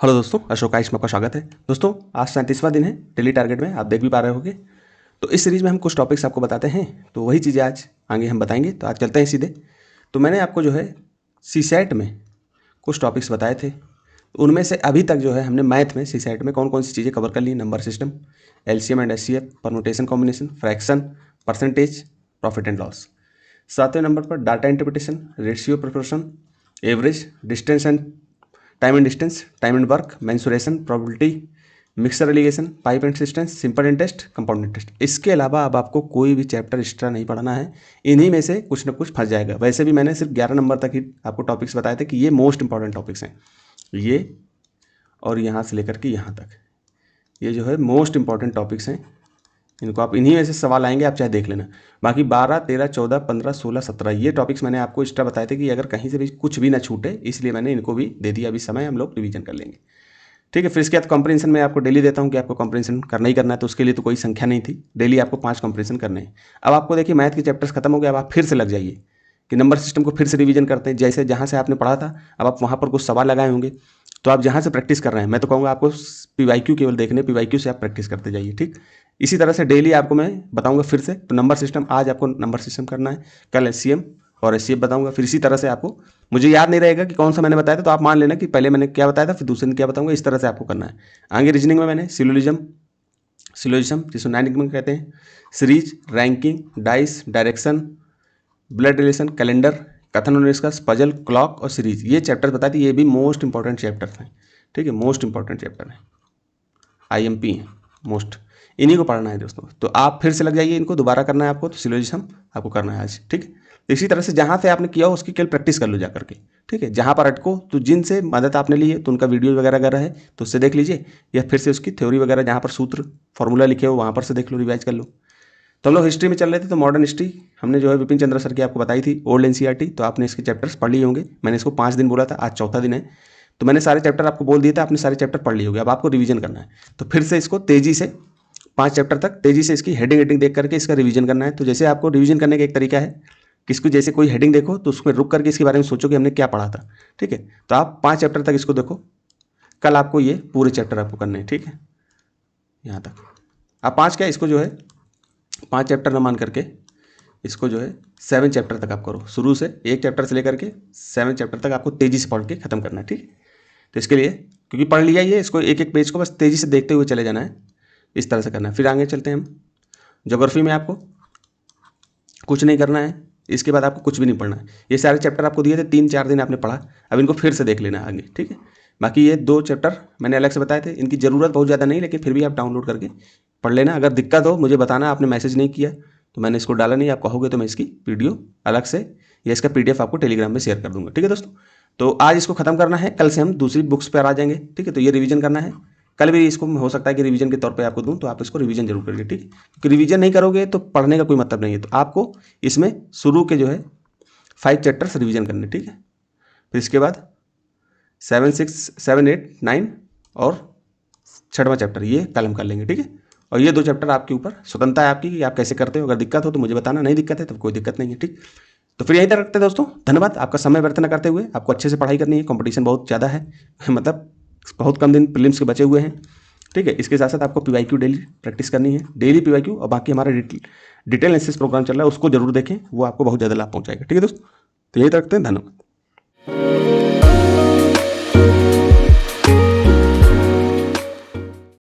Hello दोस्तों, अशोक आइश में आपका स्वागत है। दोस्तों, आज 37वां दिन है डेली टारगेट में, आप देख भी पा रहे होंगे। तो इस सीरीज़ में हम कुछ टॉपिक्स आपको बताते हैं, तो वही चीज़ें आज आगे हम बताएंगे। तो आज चलते हैं सीधे। तो मैंने आपको जो है सीसैट में कुछ टॉपिक्स बताए थे, तो उनमें से अभी तक जो है हमने मैथ में सीसैट में कौन कौन सी चीज़ें कवर कर ली। Number system, LCM and HCF, permutation combination, fraction, percentage, profit and loss. 7वें नंबर पर data interpretation, ratio proportion, average, distance and time and distance, time and work, mensuration, probability, mixture alligation, pipe and cisterns, simple interest, compound interest. इसके अलावा अब आपको कोई भी chapter extra नहीं पढ़ना है, इन्हीं में से कुछ ना कुछ फंस जाएगा। वैसे भी मैंने सिर्फ 11 नंबर तक ही आपको टॉपिक्स बताए थे कि ये मोस्ट इंपॉर्टेंट टॉपिक्स हैं, ये और यहाँ से लेकर के यहाँ तक ये जो है मोस्ट इंपॉर्टेंट टॉपिक्स हैं। इनको आप इन्हीं में से सवाल आएंगे, आप चाहे देख लेना। बाकी 12, 13, 14, 15, 16, 17 ये टॉपिक्स मैंने आपको एक्स्ट्रा बताए थे कि अगर कहीं से भी कुछ भी ना छूटे, इसलिए मैंने इनको भी दे दिया। अभी समय हम लोग रिवीजन कर लेंगे, ठीक है। फिर इसके बाद कॉम्प्रिहेंशन में आपको डेली देता हूँ कि आपको कॉम्प्रिहेंशन करना ही करना है, तो उसके लिए तो कोई संख्या नहीं थी। डेली आपको 5 कॉम्प्रिहेंशन करने हैं। अब आपको देखिए मैथ के चैप्टर्स खत्म हो गए, अब आप फिर से लग जाइए कि नंबर सिस्टम को फिर से रिवीजन करते हैं। जैसे जहाँ से आपने पढ़ा था, अब आप वहाँ पर कुछ सवाल लगाए होंगे, तो आप जहाँ से प्रैक्टिस कर रहे हैं, मैं तो कहूँगा आपको पीवाईक्यू केवल देखने, पीवाईक्यू से आप प्रैक्टिस करते जाइए, ठीक। इसी तरह से डेली आपको मैं बताऊंगा फिर से। तो नंबर सिस्टम आज आपको नंबर सिस्टम करना है, कल एचसीएम और एचसीएफ बताऊंगा। फिर इसी तरह से आपको, मुझे याद नहीं रहेगा कि कौन सा मैंने बताया था, तो आप मान लेना कि पहले मैंने क्या बताया था, फिर दूसरे दिन क्या बताऊंगा। इस तरह से आपको करना है। आगे रीजनिंग में मैंने सिलोजिज्म जिसको 9 कहते हैं, series, ranking, dice, direction, blood relation, calendar, कथन और निष्कर्ष, पजल, क्लॉक और सीरीज, ये चैप्टर्स बताए थे। ये भी मोस्ट इंपॉर्टेंट चैप्टर्स हैं, ठीक है। मोस्ट इंपॉर्टेंट चैप्टर है, आईएमपी है मोस्ट, इन्हीं को पढ़ना है दोस्तों। तो आप फिर से लग जाइए, इनको दोबारा करना है आपको। तो सिलोजिज्म आपको करना है आज, ठीक है। तो इसी तरह से जहाँ से आपने किया हो उसकी केवल प्रैक्टिस कर लो जा करके, ठीक है। जहाँ पर अटको, तो जिनसे मदद आपने ली है तो उनका वीडियो वगैरह अगर है तो उससे देख लीजिए, या फिर से उसकी थ्योरी वगैरह जहाँ पर सूत्र फॉर्मूला लिखे हो वहाँ पर से देख लो, रिवाइज कर लो। तो हम लोग हिस्ट्री में चल रहे थे, तो मॉडर्न हिस्ट्री हमने जो है विपिन चंद्र सर की आपको बताई थी, ओल्ड एनसीईआरटी। तो आपने इसके चैप्टर्स पढ़ लिए होंगे। मैंने इसको 5 दिन बोला था, आज चौथा दिन है, तो मैंने सारे चैप्टर आपको बोल दिए थे, आपने सारे चैप्टर पढ़ लिए होंगे। अब आपको रिवीजन करना है, तो फिर से इसको तेजी से 5 चैप्टर तक तेजी से इसकी हेडिंग देख करके इसका रिवीजन करना है। तो जैसे आपको रिवीजन करने का एक तरीका है कि इसको जैसे कोई हेडिंग देखो तो उसमें रुक करके इसके बारे में सोचो कि हमने क्या पढ़ा था, ठीक है। तो आप 5 चैप्टर तक इसको देखो, कल आपको ये पूरे चैप्टर आपको करने हैं, ठीक है। यहाँ तक आप 5 क्या, इसको जो है 5 चैप्टर न मान करके इसको जो है 7 चैप्टर तक आप करो। शुरू से 1 चैप्टर से लेकर के 7 चैप्टर तक आपको तेजी से पढ़ के खत्म करना है, ठीक। तो इसके लिए, क्योंकि पढ़ लिया ये, इसको एक एक पेज को बस तेजी से देखते हुए चले जाना है, इस तरह से करना है। फिर आगे चलते हैं हम। ज्योग्राफी में आपको कुछ नहीं करना है, इसके बाद आपको कुछ भी नहीं पढ़ना है। ये सारे चैप्टर आपको दिए थे, 3-4 दिन आपने पढ़ा, अब इनको फिर से देख लेना है आगे, ठीक है। बाकी ये 2 चैप्टर मैंने अलग से बताए थे, इनकी ज़रूरत बहुत ज़्यादा नहीं, लेकिन फिर भी आप डाउनलोड करके पढ़ लेना। अगर दिक्कत हो मुझे बताना, आपने मैसेज नहीं किया तो मैंने इसको डाला नहीं, आप कहोगे तो मैं इसकी वीडियो अलग से या इसका पीडीएफ आपको टेलीग्राम में शेयर कर दूंगा, ठीक है दोस्तों। तो आज इसको खत्म करना है, कल से हम दूसरी बुक्स पर आ जाएंगे, ठीक है। तो ये रिवीजन करना है, कल भी इसको हो सकता है कि रिवीजन के तौर पे आपको दूं, तो आप इसको रिवीजन जरूर करिए, ठीक है। क्योंकि रिवीजन नहीं करोगे तो पढ़ने का कोई मतलब नहीं है। तो आपको इसमें शुरू के जो है 5 चैप्टर्स रिवीजन करने, ठीक है। फिर इसके बाद 7, 6, 7, 8, 9 और 6वां चैप्टर ये कल हम कर लेंगे, ठीक है। और ये 2 चैप्टर आपके ऊपर स्वतंत्रता है आपकी कि आप कैसे करते हो। अगर दिक्कत हो तो मुझे बताना, नहीं दिक्कत है तो कोई दिक्कत नहीं है, ठीक। तो फिर यहीं तक रखते हैं दोस्तों। धन्यवाद, आपका समय व्यर्थ न करते हुए आपको अच्छे से पढ़ाई करनी है। कंपटीशन बहुत ज़्यादा है मतलब बहुत कम दिन प्रीलिम्स के बचे हुए हैं, ठीक है। इसके साथ साथ आपको पीवाईक्यू डेली प्रैक्टिस करनी है, डेली पीवाईक्यू। और बाकी हमारा डिटेल एनालिसिस प्रोग्राम चल रहा है, उसको जरूर देखें, वो आपको बहुत ज़्यादा लाभ पहुंचाएगा, ठीक है दोस्तों। तो यही तक रखते हैं, धन्यवाद।